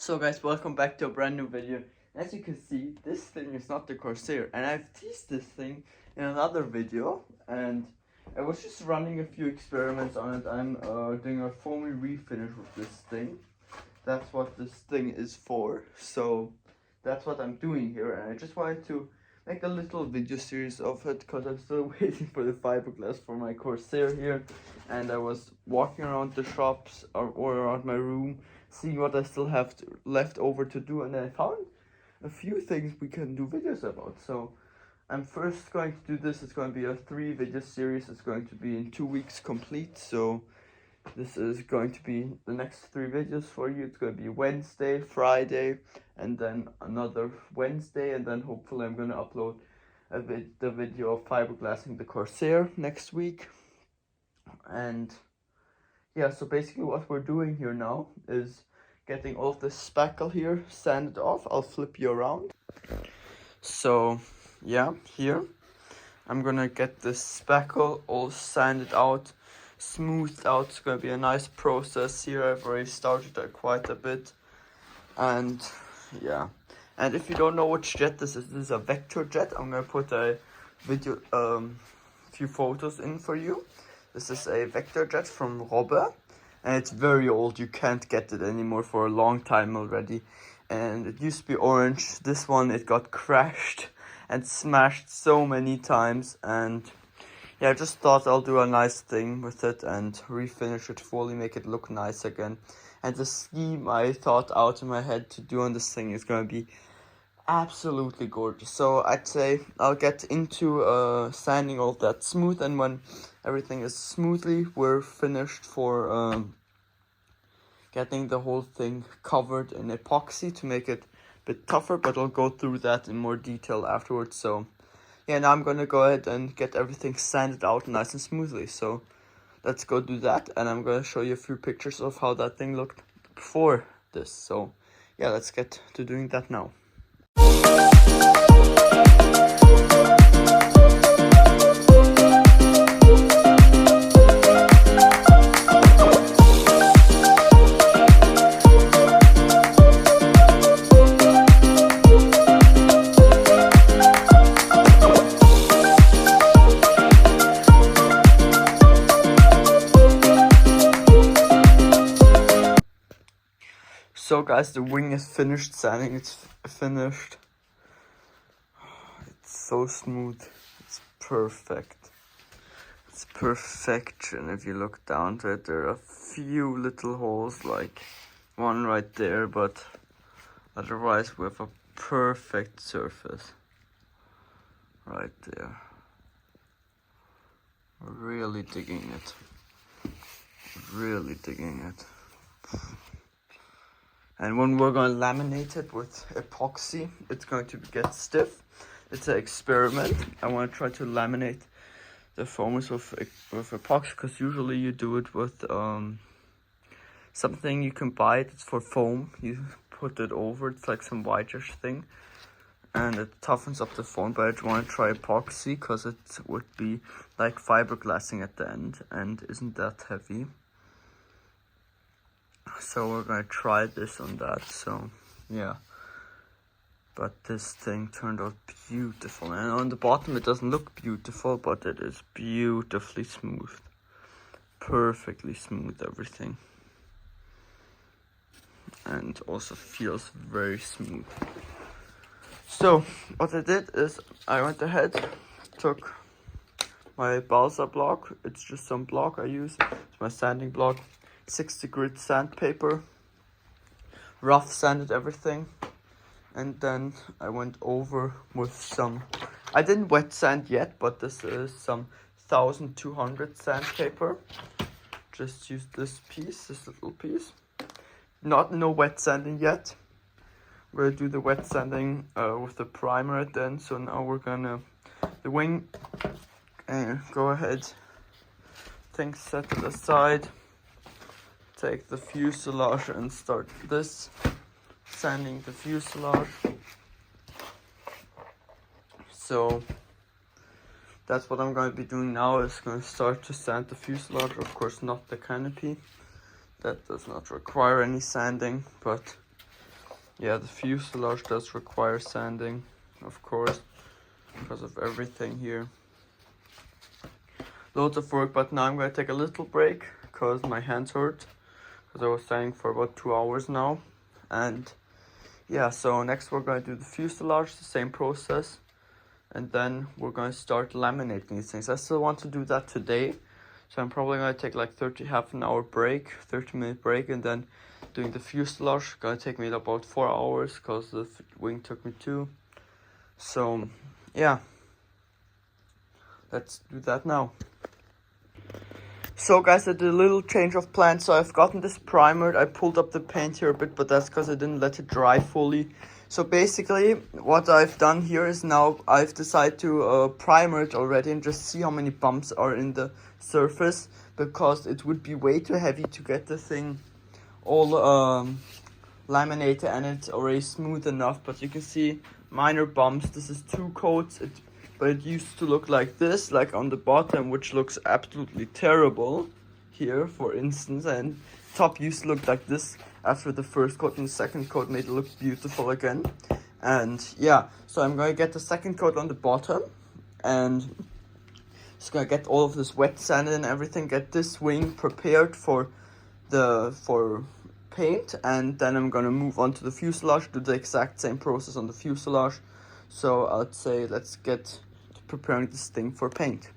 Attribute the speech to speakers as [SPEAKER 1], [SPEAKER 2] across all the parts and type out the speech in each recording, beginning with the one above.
[SPEAKER 1] So guys, welcome back to a brand new video. As you can see, this thing is not the Corsair, and I've teased this thing in another video, and I was just running a few experiments on it. I'm doing a foamy refinish with this thing. That's what this thing is for, so that's what I'm doing here, and I just wanted to make a little video series of it because I'm still waiting for the fiberglass for my Corsair here, and I was walking around the shops or around my room seeing what I still have left over to do, and I found a few things we can do videos about. So I'm first going to do this. It's going to be a 3-video series. It's going to be in 2 weeks complete, so this is going to be the next 3 videos for you. It's going to be Wednesday, Friday, and then another Wednesday, and then hopefully I'm going to upload the video of fiberglassing the Corsair next week. And yeah, so basically what we're doing here now is getting all of this spackle here sanded off. I'll flip you around. So yeah, here I'm gonna get this spackle all sanded out, smoothed out. It's gonna be a nice process here. I've already started quite a bit. And yeah, and if you don't know which jet this is a vector jet. I'm gonna put a video, few photos in for you. This is a vector jet from Robbe, and it's very old. You can't get it anymore for a long time already. And it used to be orange. This one, it got crashed and smashed so many times, and yeah, I just thought I'll do a nice thing with it and refinish it fully, make it look nice again. And the scheme I thought out in my head to do on this thing is going to be absolutely gorgeous. So I'd say I'll get into sanding all that smooth, and when everything is smoothly, we're finished for getting the whole thing covered in epoxy to make it a bit tougher, but I'll go through that in more detail afterwards. So yeah, now I'm gonna go ahead and get everything sanded out nice and smoothly. So let's go do that, and I'm gonna show you a few pictures of how that thing looked before this. So yeah, let's get to doing that now. So guys, the wing is finished sanding. It's finished. It's so smooth. It's perfect. It's perfection. If you look down to it, there are a few little holes, like one right there, but otherwise we have a perfect surface right there. Really digging it. Really digging it. And when we're going to laminate it with epoxy, it's going to get stiff. It's an experiment. I want to try to laminate the foams with epoxy, because usually you do it with something you can buy. It's for foam. You put it over. It's like some whitish thing, and it toughens up the foam. But I want to try epoxy because it would be like fiberglassing at the end and isn't that heavy. So we're gonna try this on that. So yeah, but this thing turned out beautiful, and on the bottom it doesn't look beautiful, but it is beautifully smooth, perfectly smooth, everything, and also feels very smooth. So what I did is I went ahead, took my balsa block. It's just some block I use. It's my sanding block. 60 grit sandpaper, rough sanded everything, and then I went over with some, I didn't wet sand yet, but this is some 1200 sandpaper. Just use this piece, this little piece. No wet sanding yet. We're gonna do the wet sanding with the primer at the end. So now we're gonna, the wing, go ahead, things set to the side. Take the fuselage and start this, sanding the fuselage. So that's what I'm going to be doing now, is going to start to sand the fuselage. Of course not the canopy, that does not require any sanding, but yeah, the fuselage does require sanding, of course, because of everything here. Loads of work, but now I'm gonna take a little break because my hands hurt, because I was standing for about 2 hours now. And yeah, so next we're gonna do the fuselage, the same process, and then we're gonna start laminating these things. I still want to do that today, so I'm probably gonna take like half an hour break, 30-minute break, and then doing the fuselage gonna take me about 4 hours because the wing took me 2. So yeah, let's do that now. So guys, I did a little change of plans. So I've gotten this primered. I pulled up the paint here a bit, but that's because I didn't let it dry fully. So basically what I've done here is now I've decided to primer it already and just see how many bumps are in the surface, because it would be way too heavy to get the thing all laminated, and it's already smooth enough. But you can see minor bumps. This is 2 coats. But it used to look like this, like on the bottom, which looks absolutely terrible here, for instance. And top used to look like this after the first coat, and the second coat made it look beautiful again. And yeah, so I'm going to get the second coat on the bottom, and just going to get all of this wet sand and everything, get this wing prepared for paint, and then I'm going to move on to the fuselage, do the exact same process on the fuselage. So I'd say let's get preparing this thing for paint.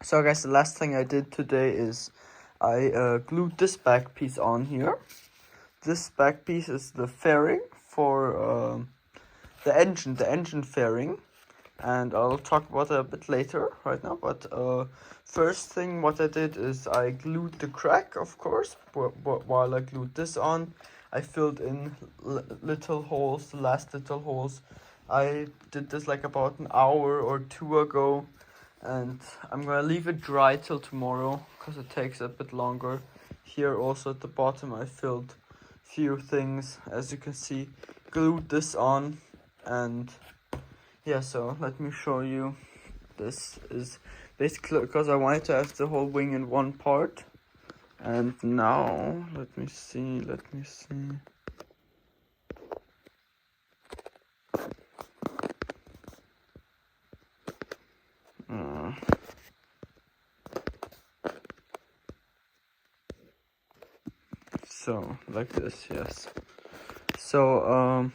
[SPEAKER 1] So guys, the last thing I did today is I glued this back piece on here. This back piece is the fairing for the engine fairing, and I'll talk about it a bit later right now. But first thing what I did is I glued the crack, of course. While I glued this on, I filled in little holes, the last little holes. I did this like about an hour or 2 ago, and I'm gonna leave it dry till tomorrow because it takes a bit longer. Here also at the bottom I filled few things, as you can see, glued this on. And yeah, so let me show you. This is basically because I wanted to have the whole wing in one part. And now let me see. So like this, yes. So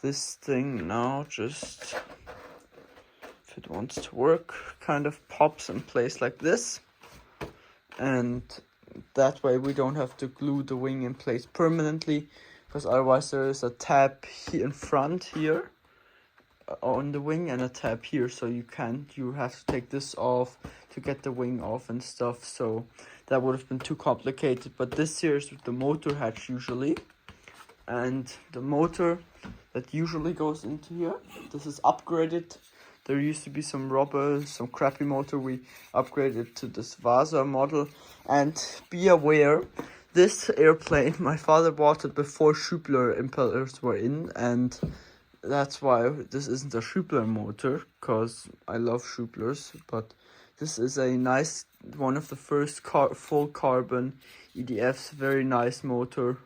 [SPEAKER 1] this thing now just, if it wants to work, kind of pops in place like this, and that way we don't have to glue the wing in place permanently, because otherwise there is a tab here in front here on the wing and a tab here, so you have to take this off to get the wing off and stuff. So that would have been too complicated. But this here is with the motor hatch usually, and the motor that usually goes into here, this is upgraded. There used to be some robbe, some crappy motor. We upgraded to this Vasa model. And be aware, this airplane, my father bought it before Schubler impellers were in, and that's why this isn't a Schubler motor, because I love Schublers. But this is a nice, one of the first full carbon EDFs, very nice motor.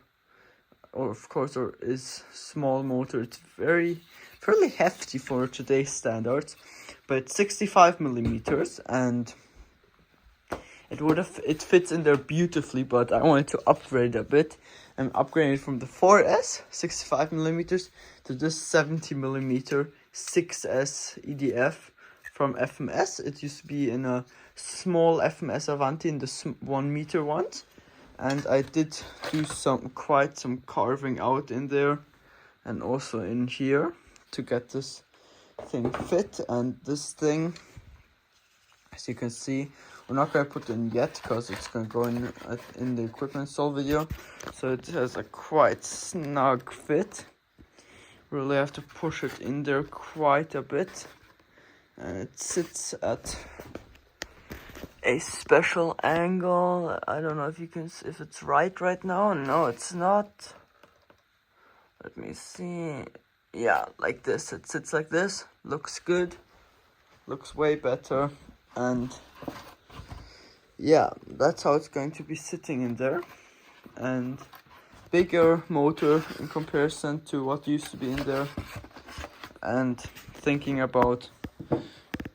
[SPEAKER 1] Or of course, there is small motor. It's fairly hefty for today's standards, but it's 65 millimeters, and it fits in there beautifully. But I wanted to upgrade a bit. I'm upgrading from the 4S 65 millimeters to this 70 millimeter 6S EDF from FMS. It used to be in a small FMS Avanti in the 1 meter ones. And I did do quite some carving out in there and also in here to get this thing fit. And this thing, as you can see, we're not going to put it in yet because it's going to go in the equipment install video. So it has a quite snug fit. Really have to push it in there quite a bit. And it sits at a special angle. I don't know if you can if it's right now. No, it's not. Let me see. Yeah, like this. It sits like this. Looks good. Looks way better. And yeah, that's how it's going to be sitting in there. And bigger motor in comparison to what used to be in there. And thinking about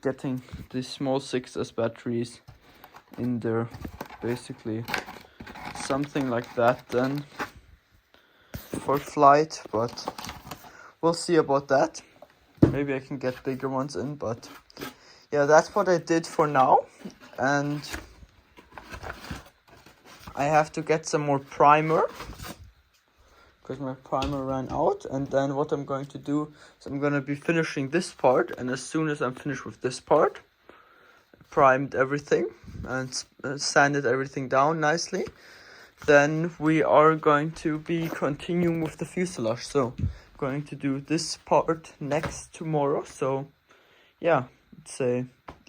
[SPEAKER 1] getting these small 6S batteries in there, basically something like that then for flight, but we'll see about that. Maybe I can get bigger ones in, but yeah, that's what I did for now. And I have to get some more primer because my primer ran out. And then what I'm going to do is I'm going to be finishing this part, and as soon as I'm finished with this part, primed everything and sanded everything down nicely, then we are going to be continuing with the fuselage. So I'm going to do this part next tomorrow. So yeah,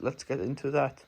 [SPEAKER 1] let's get into that.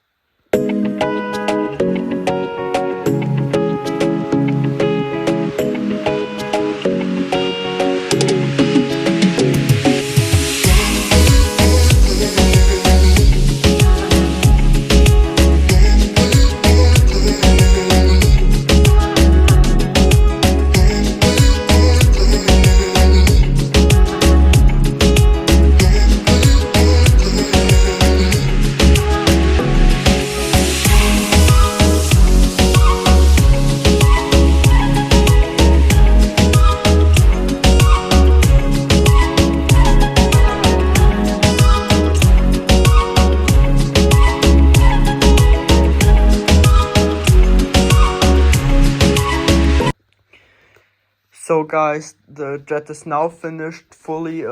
[SPEAKER 1] So guys, the jet is now finished, fully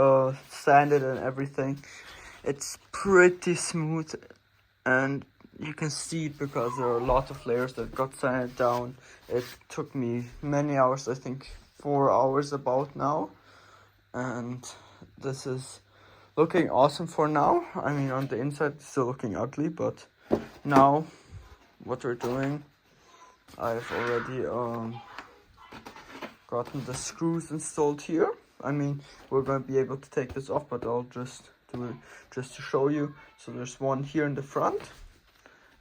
[SPEAKER 1] sanded and everything. It's pretty smooth, and you can see it because there are a lot of layers that got sanded down. It took me many hours, I think 4 hours about now. And this is looking awesome for now. I mean, on the inside it's still looking ugly, but now what we're doing, I've already gotten the screws installed here. I mean, we're going to be able to take this off, but I'll just do it just to show you. So there's one here in the front,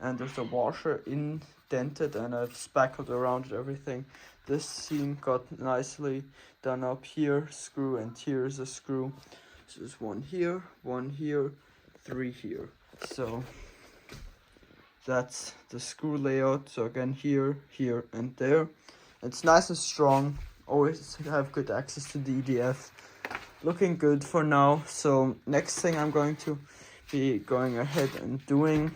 [SPEAKER 1] and there's a washer indented, and I've spackled around it, everything. This seam got nicely done up here, screw, and here's a screw. So there's one here, 3 here. So that's the screw layout. So again, here, here, and there. It's nice and strong. Always have good access to the EDF. Looking good for now. So next thing I'm going to be going ahead and doing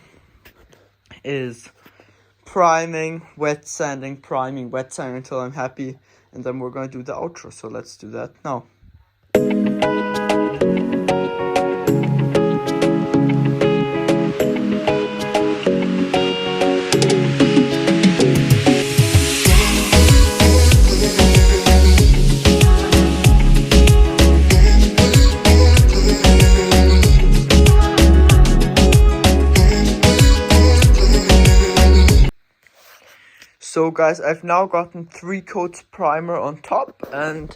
[SPEAKER 1] is priming, wet sanding, priming, wet sanding until I'm happy. And then we're going to do the outro. So let's do that now. So guys, I've now gotten 3 coats primer on top and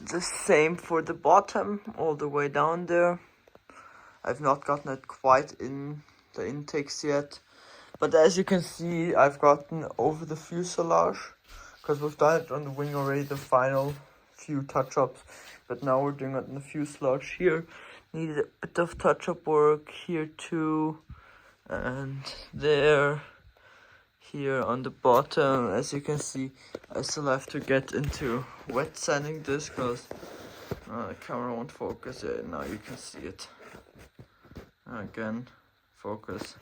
[SPEAKER 1] the same for the bottom all the way down there. I've not gotten it quite in the intakes yet, but as you can see, I've gotten over the fuselage because we've done it on the wing already, the final few touch-ups, but now we're doing it on the fuselage. Here needed a bit of touch-up work, here too, and there. Here on the bottom, as you can see, I still have to get into wet sanding this because The camera won't focus. Yeah, now you can see it. Again, focus.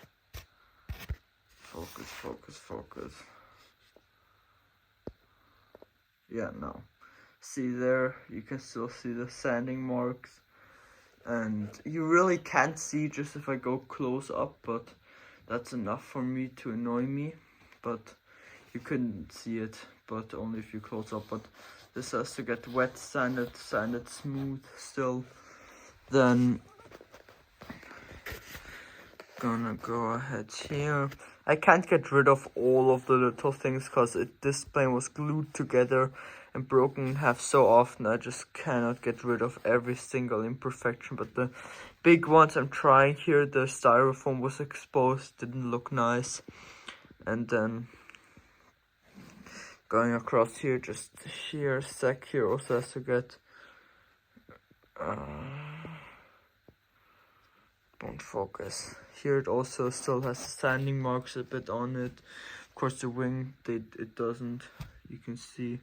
[SPEAKER 1] Focus, focus, focus. Yeah, no. See there, you can still see the sanding marks. And you really can't see just if I go close up, but that's enough for me to annoy me. But you couldn't see it, but only if you close up. But this has to get wet, sanded smooth still. Then gonna go ahead here. I can't get rid of all of the little things because this plane was glued together and broken in half so often. I just cannot get rid of every single imperfection, but the big ones I'm trying here. The styrofoam was exposed, didn't look nice. And then going across here, just here, sack here also has to get won't focus. Here it also still has sanding marks a bit on it. Of course the wing, it doesn't. You can see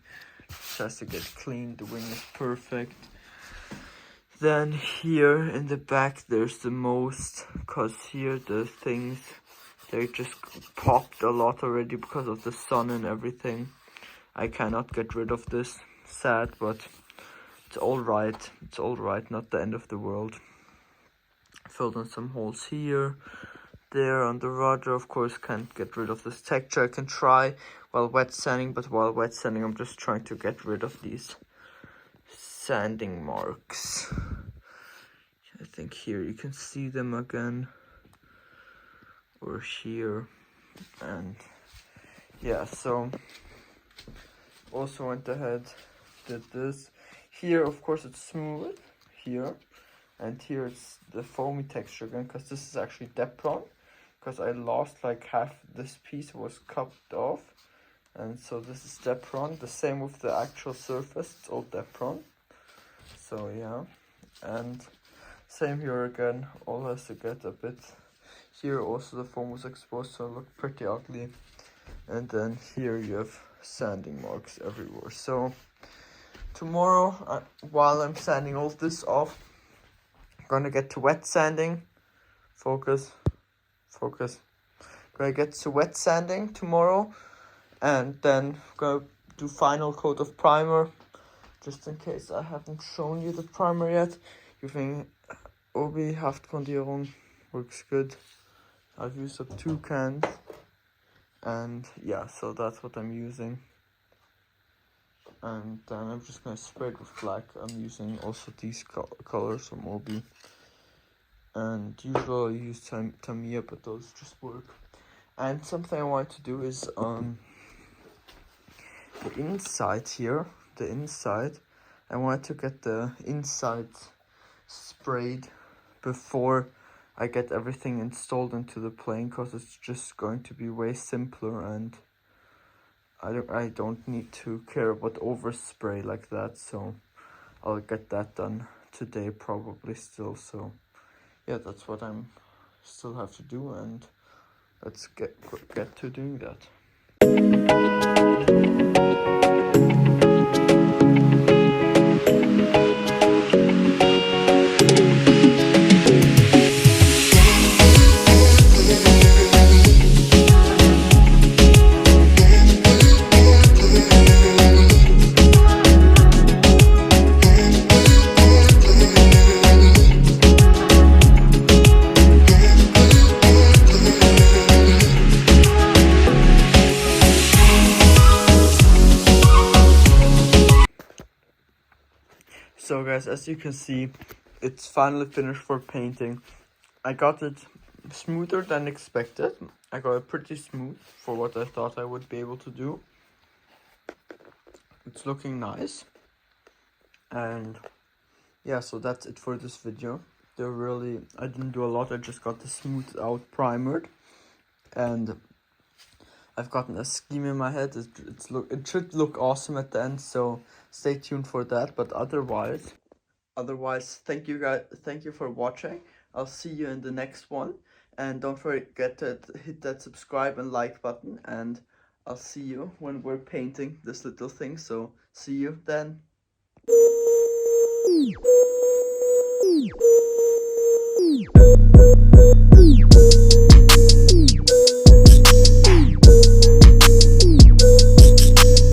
[SPEAKER 1] it has to get cleaned. The wing is perfect. Then here in the back there's the most, because here the things, they just popped a lot already because of the sun and everything. I cannot get rid of this. Sad, but it's alright. It's alright, not the end of the world. Filled in some holes here, there on the rudder. Of course can't get rid of this texture. I can try while wet sanding, but while wet sanding I'm just trying to get rid of these sanding marks. I think here you can see them again, or here. And yeah, so also went ahead, did this. Here of course it's smooth here. And here it's the foamy texture again, because this is actually Depron, because I lost like half this piece was cut off, and so this is Depron. The same with the actual surface, it's all Depron. So yeah, and same here again, all has to get a bit. Here also the foam was exposed, so it looked pretty ugly. And then here you have sanding marks everywhere. So tomorrow, while I'm sanding all this off, gonna get to wet sanding. Focus. Gonna get to wet sanding tomorrow, and then gonna do final coat of primer. Just in case I haven't shown you the primer yet. Using Obi Haftgrundierung, works good. I've used up 2 cans, and yeah, so that's what I'm using. And then I'm just gonna spray it with black. I'm using also these colors from Obi. And usually I use Tamiya, but those just work. And something I want to do is on the inside here, I want to get the inside sprayed before I get everything installed into the plane, because it's just going to be way simpler, and I don't need to care about overspray like that. So I'll get that done today probably still. So yeah, that's what I'm still have to do, and let's get to doing that. So guys, as you can see, it's finally finished for painting. I got it smoother than expected. I got it pretty smooth for what I thought I would be able to do. It's looking nice. And yeah, so that's it for this video. I didn't do a lot, I just got the smooth out primered. And I've gotten a scheme in my head. It should look awesome at the end, so stay tuned for that. But otherwise, thank you for watching. I'll see you in the next one, and don't forget to hit that subscribe and like button, and I'll see you when we're painting this little thing. So see you then.